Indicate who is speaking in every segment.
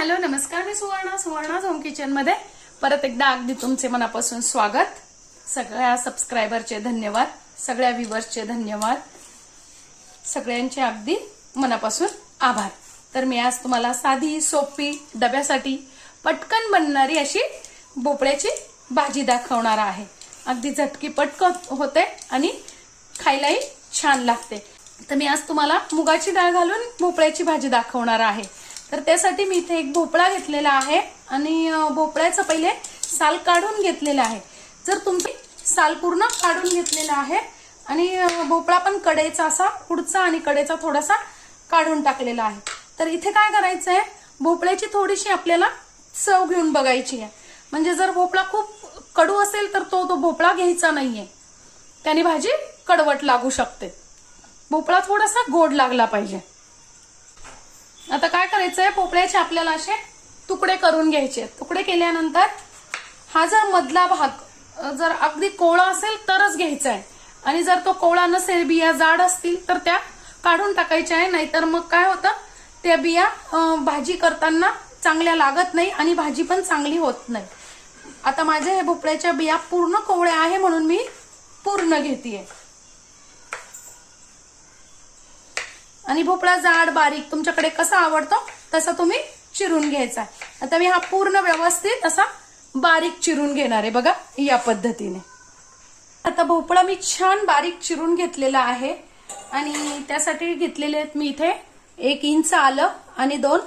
Speaker 1: Hello नमस्कार, मी Suvarna home kitchen मध्ये परत एकदा अगदी तुमचे मनापासून स्वागत. सगळ्या सबस्क्रायबरचे धन्यवाद, सगळ्या व्ह्यूअर्सचे धन्यवाद, सगळ्यांचे अगदी मनापासून आभार. तर मी आज तुम्हाला साधी सोपी डब्यासाठी पटकन बनणारी अशी भोपळ्याची भाजी दाखवणार आहे. अगदी झटकी पटकन होते आणि खायलाही छान लागते. तर मी आज तुम्हाला मुगाची डाळ घालून भोपळ्याची भाजी दाखवणार आहे. तर त्यासाठी मी इथे एक भोपळा घेतलेला आहे आणि भोपळ्याचं पहिले साल काढून घेतलेलं आहे. जर तुमची साल पूर्ण काढून घेतलेला आहे आणि भोपळा पण कडेचा असा पुढचा आणि कडेचा थोडासा काढून टाकलेला आहे. तर इथे काय करायचं आहे, भोपळ्याची थोडीशी आपल्याला चव घेऊन बघायची आहे. म्हणजे जर भोपळा खूप कडू असेल तर तो भोपळा घ्यायचा नाहीये, त्याने भाजी कडवट लागू शकते. भोपळा थोडासा गोड लागला पाहिजे. आता काय करायचंय, भोपळ्याचे आपल्याला असे तुकडे करून घ्यायचे. तुकडे केल्यानंतर हा जर मधला भाग जर अगदी कोवळा असेल तरच घ्यायचा आहे आणि जर तो कोवळा नसेल, बिया जाड असतील तर त्या काढून टाकायच्या आहे. नाहीतर मग काय होतं, त्या बिया भाजी करताना चांगल्या लागत नाही आणि भाजी पण चांगली होत नाही. आता माझ्या हे भोपळ्याच्या बिया पूर्ण कोवळ्या आहे म्हणून मी पूर्ण घेतेय. आणि भोपळा जाड बारीक तुमच्याकडे कसा आवडतो तसा तुम्ही चिरून घ्यायचा. आता मी हा पूर्ण व्यवस्थित असा बारीक चिरून घेणार आहे, बघा या पद्धतीने. आता भोपळा मी छान बारीक चिरून घेतलेला आहे आणि त्यासाठी घेतलेले आहेत मी इथे 1 इंच आलं आणि 2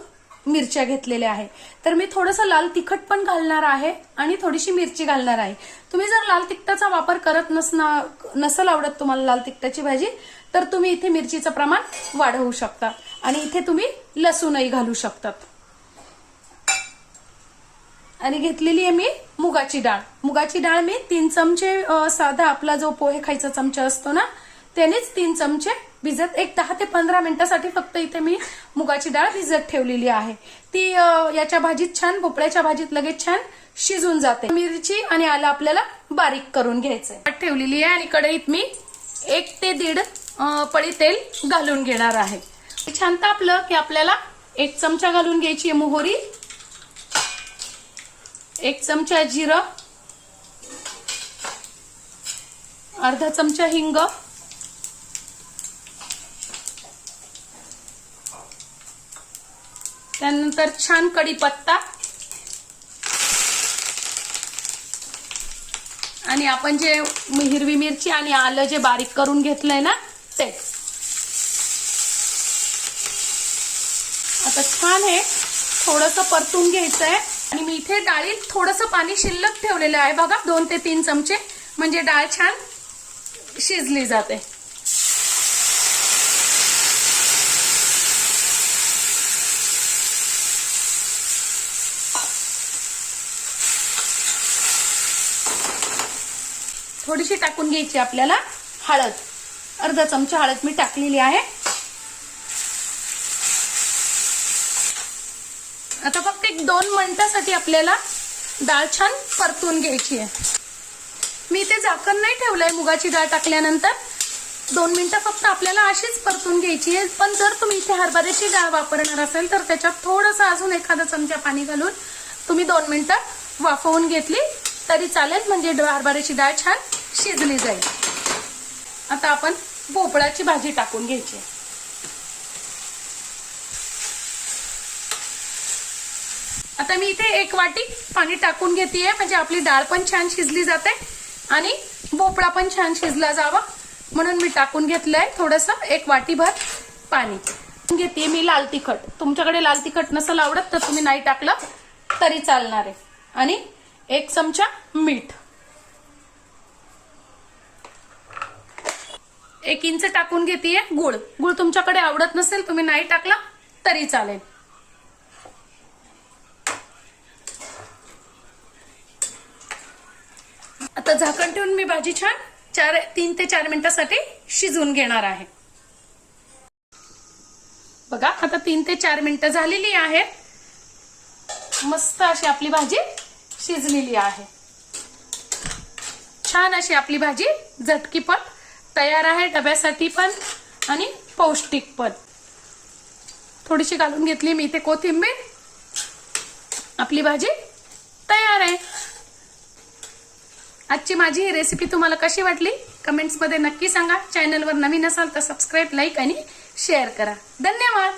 Speaker 1: मिरच्या घेतलेल्या आहे. तर मी थोडंसं लाल तिखट पण घालणार आहे आणि थोडीशी मिरची घालणार आहे. तुम्ही जर लाल तिखटाचा वापर करत नसल आवडत तुम्हाला लाल तिखटाची भाजी, तर तुम्ही इथे मिरचीचं प्रमाण वाढवू शकता आणि इथे तुम्ही लसूणही घालू शकतात. आणि घेतलेली आहे मी मुगाची डाळ. मुगाची डाळ मी 3 चमचे, साधा आपला जो पोहे खायचा चमचा असतो ना त्यानेच 3 चमचे भिजत, एक 10 ते 15 मिनिटासाठी फक्त इथे मी मुगाची डाळ भिजत ठेवलेली आहे. ती याच्या भाजीत छान, भोपळ्याच्या भाजीत लगेच छान शिजून जाते. मिरची आणि आलं आपल्याला बारीक करून घ्यायचंय. ठेवलेली आहे आणि कढईत मी 1 ते 1.5 पळी तेल घालून घेणार आहे. छान तापलं की आपल्याला 1 चमचा घालून घ्यायची आहे मोहरी, 1 चमचा जिरं, अर्धा चमचा हिंग, त्यानंतर छान कढीपत्ता आणि आपण जे हिरवी मिरची आणि आलं जे बारीक करून घेतलंय ना ते. आता छान हे थोडंसं परतून घ्यायचंय आणि मी इथे डाळीत थोडंसं पाणी शिल्लक ठेवलेलं आहे, बघा 2 ते 3 चमचे, म्हणजे डाळ छान शिजली जाते. थोडीशी टाकून घ्यायची आपल्याला हळद, अर्धा चमचा हळद मी टाकलेली आहे. आता फक्त 1-2 मिनिटासाठी आपल्याला डाळ छान परतून घ्यायची आहे. मी इथे झाकण नाही ठेवलंय. मुगाची डाळ टाकल्यानंतर 2 मिनिटं फक्त आपल्याला अशीच परतून घ्यायची आहे. पण जर तुम्ही इथे हरभऱ्याची डाळ वापरणार असेल तर त्याच्यात थोडंसं अजून एखादा चमचा पाणी घालून तुम्ही 2 मिनिटं वाफवून घेतली तरी चालेल, म्हणजे हरभऱ्याची डाळ छान शिजली जाईल. आता आपण भोपळ्याची भाजी टाकून घ्यायची. आता मी इथे 1 वाटी पाणी टाकून घेतेय, म्हणजे आपली डाळ पण छान शिजली जाते आणि भोपळा पण छान शिजला जावा म्हणून मी टाकून घेतलंय थोडंसं 1 वाटीभर पाणी. घेते मी लाल तिखट. तुमच्याकडे लाल तिखट नसेल आवडत तर तुम्ही नाही टाकलं तरी चालणार आहे. आणि 1 चमचा मीठ, 1 इंच टाकून घेतेय गुळ. गुळ तुमच्याकडे आवडत नसेल तुम्ही नाही टाकला तरी चालेल. आता झाकण ठेवून मी भाजी छान 3 ते 4 मिनिटासाठी शिजवून घेणार आहे. बघा आता 3 ते 4 मिनिटं झालेली आहेत. मस्त अशी आपली भाजी शिजलेली आहे. छान अशी आपली भाजी झटकीपट तयार आहे, डब्यासाठी पण आणि पौष्टिक पण. थोडीशी घालून घेतली मी इथे कोथिंबीर आपली भाजी तयार आहे. आजची माझी ही रेसिपी तुम्हाला कशी वाटली कमेंट्स मध्ये नक्की सांगा. चॅनलवर नवीन असाल तर सबस्क्राईब, लाईक आणि शेअर करा. धन्यवाद.